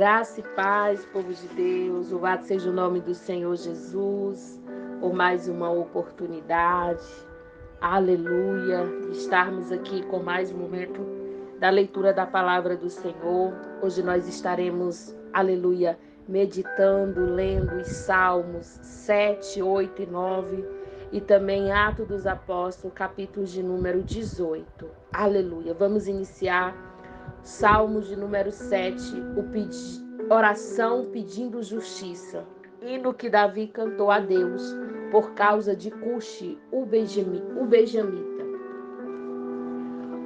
Graça e paz, povo de Deus, louvado seja o nome do Senhor Jesus, por mais uma oportunidade, aleluia, de estarmos aqui com mais um momento da leitura da palavra do Senhor. Hoje nós estaremos, aleluia, meditando, lendo os Salmos 7, 8 e 9 e também Atos dos Apóstolos, capítulos de número 18, aleluia. Vamos iniciar Salmos de número 7, oração pedindo justiça. Hino que Davi cantou a Deus por causa de Cuxi, o benjamita.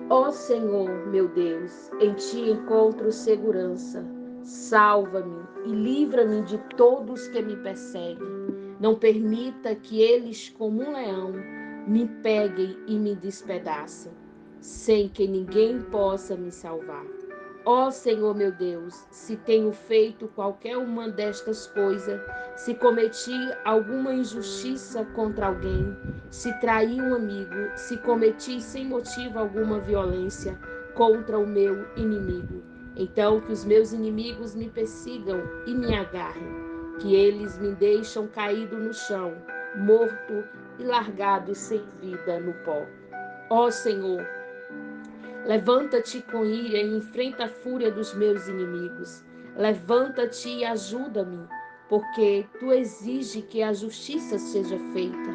Ó Senhor, meu Deus, em ti encontro segurança. Salva-me e livra-me de todos que me perseguem. Não permita que eles, como um leão, me peguem e me despedacem, sem que ninguém possa me salvar. Ó Senhor meu Deus, se tenho feito qualquer uma destas coisas, se cometi alguma injustiça contra alguém, se traí um amigo, se cometi sem motivo alguma violência contra o meu inimigo, então que os meus inimigos me persigam e me agarrem, que eles me deixam caído no chão, morto e largado sem vida no pó. Ó Senhor, levanta-te com ira e enfrenta a fúria dos meus inimigos. Levanta-te e ajuda-me, porque tu exige que a justiça seja feita.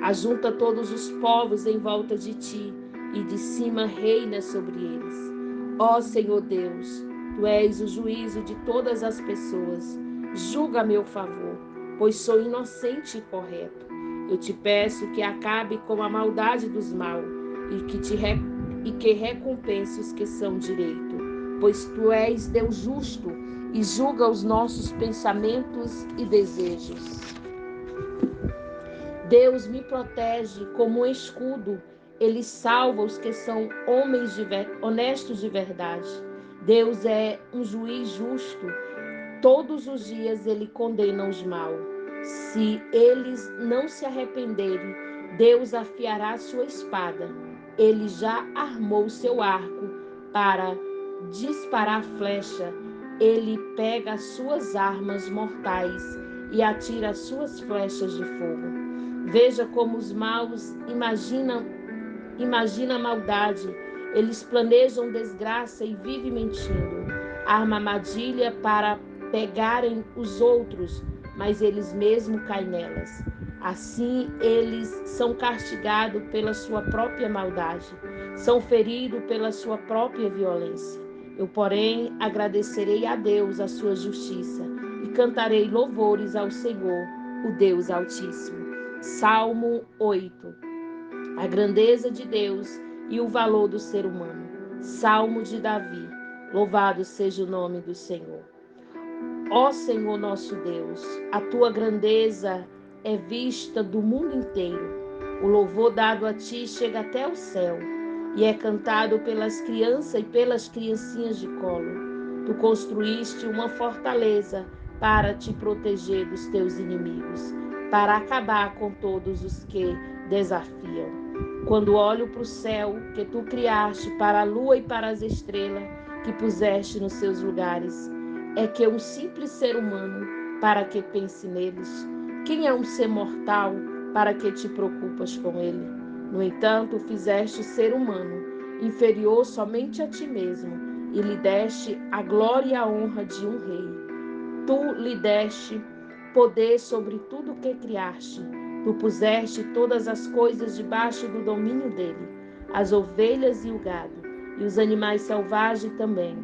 Ajunta todos os povos em volta de ti e de cima reina sobre eles. Ó Senhor Deus, tu és o juízo de todas as pessoas. Julga a meu favor, pois sou inocente e correto. Eu te peço que acabe com a maldade dos maus e que recompense os que são direito, pois tu és Deus justo e julga os nossos pensamentos e desejos. Deus me protege como um escudo, ele salva os que são homens honestos de verdade. Deus é um juiz justo, todos os dias ele condena os maus. Se eles não se arrependerem, Deus afiará sua espada. Ele já armou seu arco para disparar flecha. Ele pega as suas armas mortais e atira as suas flechas de fogo. Veja como os maus imaginam a maldade. Eles planejam desgraça e vivem mentindo. Arma armadilha para pegarem os outros, mas eles mesmos caem nelas. Assim, eles são castigados pela sua própria maldade, são feridos pela sua própria violência. Eu, porém, agradecerei a Deus a sua justiça e cantarei louvores ao Senhor, o Deus Altíssimo. Salmo 8. A grandeza de Deus e o valor do ser humano. Salmo de Davi. Louvado seja o nome do Senhor. Ó Senhor nosso Deus, a tua grandeza é vista do mundo inteiro. O louvor dado a ti chega até o céu e é cantado pelas crianças e pelas criancinhas de colo. Tu construíste uma fortaleza para te proteger dos teus inimigos, para acabar com todos os que desafiam. Quando olho para o céu que tu criaste, para a lua e para as estrelas que puseste nos seus lugares, é que um simples ser humano para que pense neles? Quem é um ser mortal para que te preocupas com ele? No entanto, fizeste o ser humano inferior somente a ti mesmo e lhe deste a glória e a honra de um rei. Tu lhe deste poder sobre tudo o que criaste. Tu puseste todas as coisas debaixo do domínio dele, as ovelhas e o gado, e os animais selvagens também,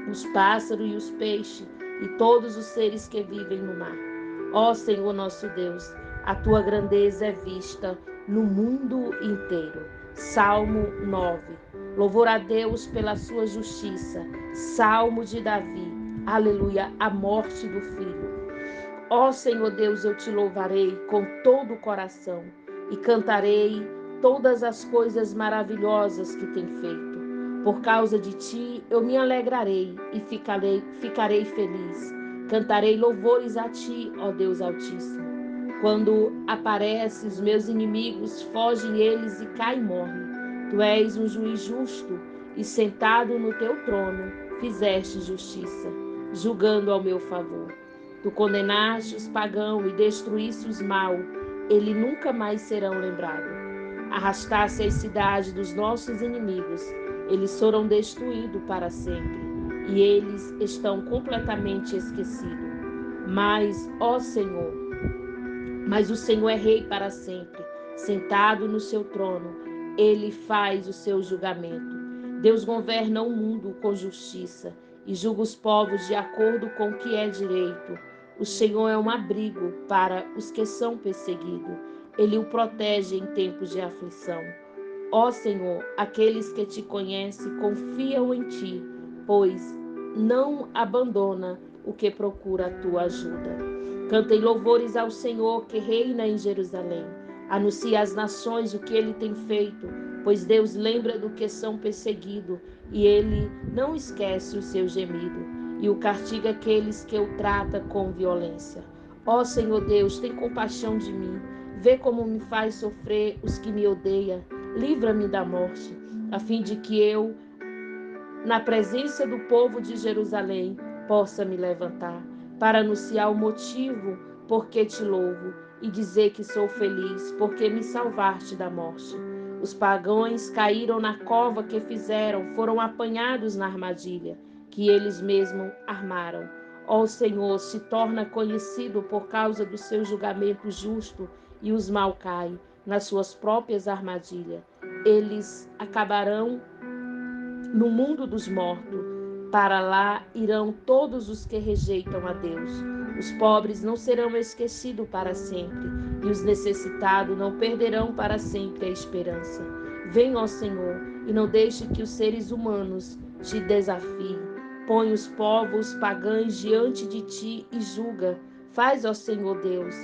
os pássaros e os peixes, e todos os seres que vivem no mar. Ó Senhor nosso Deus, a tua grandeza é vista no mundo inteiro. Salmo 9. Louvor a Deus pela sua justiça. Salmo de Davi. Aleluia, a morte do filho. Ó Senhor Deus, eu te louvarei com todo o coração e cantarei todas as coisas maravilhosas que tem feito. Por causa de ti eu me alegrarei e ficarei feliz. Cantarei louvores a ti, ó Deus Altíssimo. Quando aparecem os meus inimigos, fogem eles e caem e morrem. Tu és um juiz justo e sentado no teu trono fizeste justiça. julgando ao meu favor. Tu condenaste os pagãos e destruíste os maus, eles nunca mais serão lembrados. Arrastaste as cidades dos nossos inimigos, eles foram destruídos para sempre, e eles estão completamente esquecidos. Mas o Senhor é rei para sempre, sentado no seu trono, ele faz o seu julgamento. Deus governa o mundo com justiça e julga os povos de acordo com o que é direito. O Senhor é um abrigo para os que são perseguidos. Ele o protege em tempos de aflição. Ó Senhor, aqueles que te conhecem confiam em ti, pois não abandona o que procura a tua ajuda. Cantem louvores ao Senhor que reina em Jerusalém. Anuncie às nações o que ele tem feito, pois Deus lembra do que são perseguidos e ele não esquece o seu gemido e o castiga aqueles que o trata com violência. Ó Senhor Deus, tem compaixão de mim. Vê como me faz sofrer os que me odeiam. Livra-me da morte, a fim de que eu, na presença do povo de Jerusalém, possa me levantar, para anunciar o motivo por que te louvo e dizer que sou feliz, porque me salvaste da morte. Os pagãos caíram na cova que fizeram, foram apanhados na armadilha que eles mesmos armaram. Ó Senhor, se torna conhecido por causa do seu julgamento justo, e os mal caem nas suas próprias armadilhas. Eles acabarão no mundo dos mortos. Para lá irão todos os que rejeitam a Deus. Os pobres não serão esquecidos para sempre, e os necessitados não perderão para sempre a esperança. Vem, ó Senhor, e não deixe que os seres humanos te desafiem. Põe os povos pagãos diante de ti e julga. Faz, ó Senhor Deus,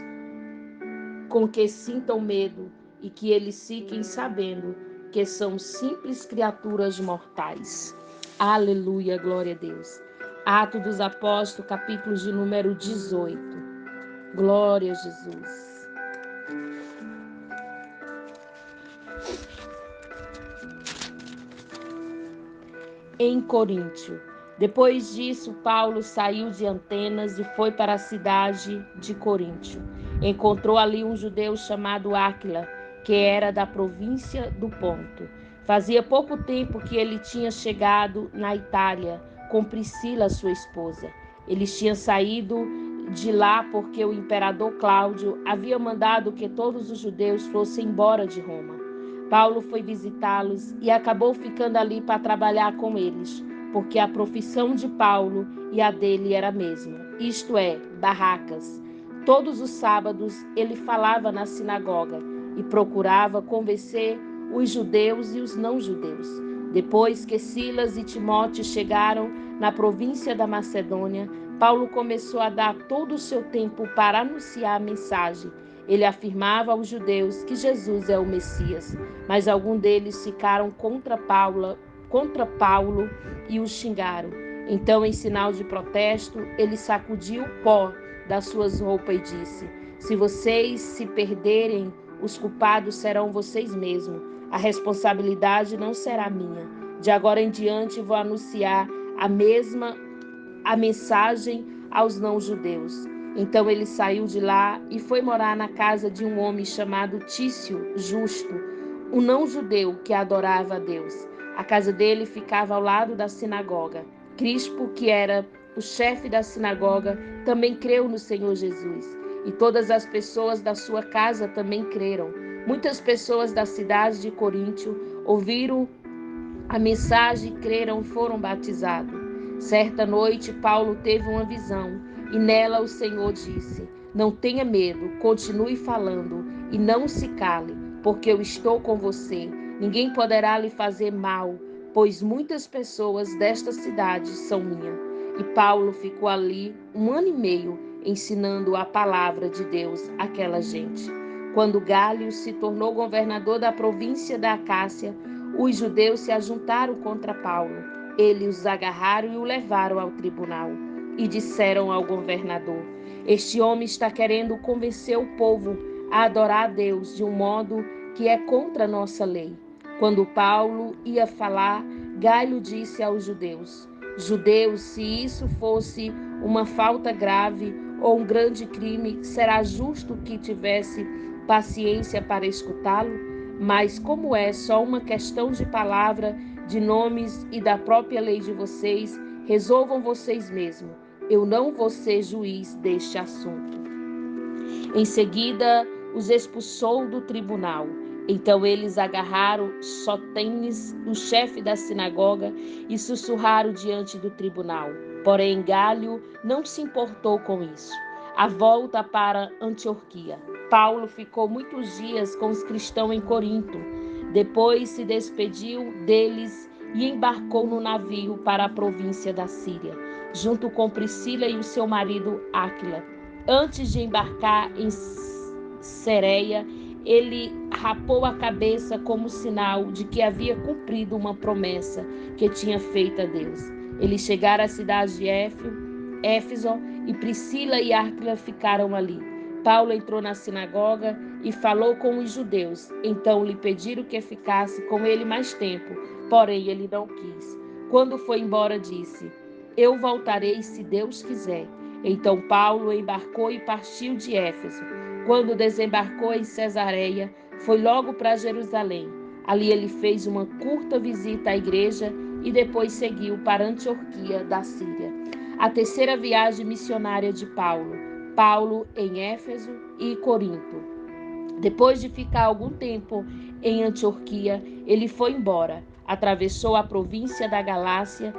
com que sintam medo e que eles fiquem sabendo que são simples criaturas mortais. Aleluia, glória a Deus. Atos dos Apóstolos, capítulo de número 18. Glória a Jesus. Em Coríntio. Depois disso, Paulo saiu de Atenas e foi para a cidade de Coríntio. Encontrou ali um judeu chamado Áquila, que era da província do Ponto. Fazia pouco tempo que ele tinha chegado na Itália com Priscila, sua esposa. Eles tinham saído de lá porque o imperador Cláudio havia mandado que todos os judeus fossem embora de Roma. Paulo foi visitá-los e acabou ficando ali para trabalhar com eles, porque a profissão de Paulo e a dele era a mesma, isto é, barracas. Todos os sábados ele falava na sinagoga e procurava convencer os judeus e os não-judeus. Depois que Silas e Timóteo chegaram na província da Macedônia, Paulo começou a dar todo o seu tempo para anunciar a mensagem. Ele afirmava aos judeus que Jesus é o Messias, mas alguns deles ficaram contra Paulo e o xingaram. Então, em sinal de protesto, ele sacudiu o pó das suas roupas e disse: se vocês se perderem, os culpados serão vocês mesmos. A responsabilidade não será minha. De agora em diante vou anunciar a mensagem aos não-judeus. Então ele saiu de lá e foi morar na casa de um homem chamado Tício Justo, um não-judeu que adorava a Deus. A casa dele ficava ao lado da sinagoga. Crispo, que era o chefe da sinagoga, também creu no Senhor Jesus. E todas as pessoas da sua casa também creram. Muitas pessoas da cidade de Coríntio ouviram a mensagem, creram e foram batizados. Certa noite, Paulo teve uma visão e nela o Senhor disse: não tenha medo, continue falando e não se cale, porque eu estou com você. Ninguém poderá lhe fazer mal, pois muitas pessoas desta cidade são minhas. E Paulo ficou ali 1 ano e meio ensinando a palavra de Deus àquela gente. Quando Gálio se tornou governador da província da Acácia, os judeus se ajuntaram contra Paulo. Eles os agarraram e o levaram ao tribunal. E disseram ao governador: este homem está querendo convencer o povo a adorar a Deus de um modo que é contra a nossa lei. Quando Paulo ia falar, Gálio disse aos judeus: judeus, se isso fosse uma falta grave ou um grande crime, será justo que tivesse paciência para escutá-lo? Mas como é só uma questão de palavra, de nomes e da própria lei de vocês, resolvam vocês mesmos. Eu não vou ser juiz deste assunto. Em seguida, os expulsou do tribunal. Então eles agarraram Sóstenes, o chefe da sinagoga, e sussurraram diante do tribunal. Porém, Galho não se importou com isso. A volta para Antioquia. Paulo ficou muitos dias com os cristãos em Corinto. Depois se despediu deles e embarcou no navio para a província da Síria, junto com Priscila e o seu marido Áquila. Antes de embarcar em Cereia, ele rapou a cabeça como sinal de que havia cumprido uma promessa que tinha feito a Deus. Eles chegaram à cidade de Éfeso e Priscila e Áquila ficaram ali. Paulo entrou na sinagoga e falou com os judeus. Então lhe pediram que ficasse com ele mais tempo, porém ele não quis. Quando foi embora, disse: Eu voltarei se Deus quiser. Então Paulo embarcou e partiu de Éfeso. Quando desembarcou em Cesareia, foi logo para Jerusalém. Ali ele fez uma curta visita à igreja e depois seguiu para Antioquia da Síria. A terceira viagem missionária de Paulo. Paulo em Éfeso e Corinto. Depois de ficar algum tempo em Antioquia, ele foi embora. Atravessou a província da Galácia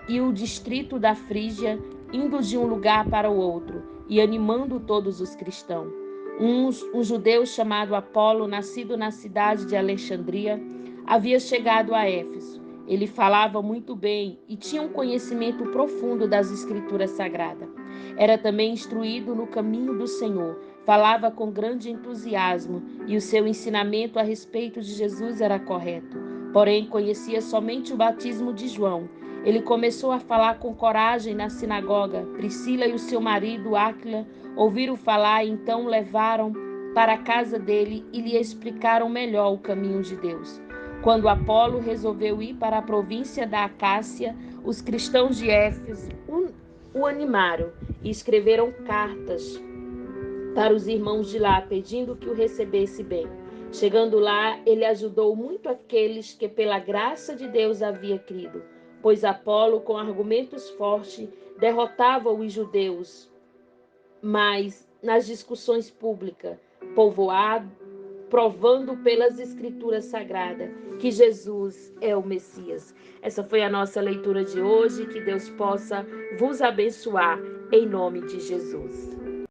e o distrito da Frígia, indo de um lugar para o outro e animando todos os cristãos. Um judeu chamado Apolo, nascido na cidade de Alexandria, havia chegado a Éfeso. Ele falava muito bem e tinha um conhecimento profundo das Escrituras Sagradas. Era também instruído no caminho do Senhor, falava com grande entusiasmo e o seu ensinamento a respeito de Jesus era correto. Porém, conhecia somente o batismo de João. Ele começou a falar com coragem na sinagoga. Priscila e o seu marido Áquila ouviram falar e então levaram para a casa dele e lhe explicaram melhor o caminho de Deus. Quando Apolo resolveu ir para a província da Acácia, os cristãos de Éfeso o animaram e escreveram cartas para os irmãos de lá, pedindo que o recebesse bem. Chegando lá, ele ajudou muito aqueles que pela graça de Deus havia crido, pois Apolo, com argumentos fortes, derrotava os judeus, mas nas discussões públicas, povoado, provando pelas Escrituras Sagradas que Jesus é o Messias. Essa foi a nossa leitura de hoje, que Deus possa vos abençoar em nome de Jesus.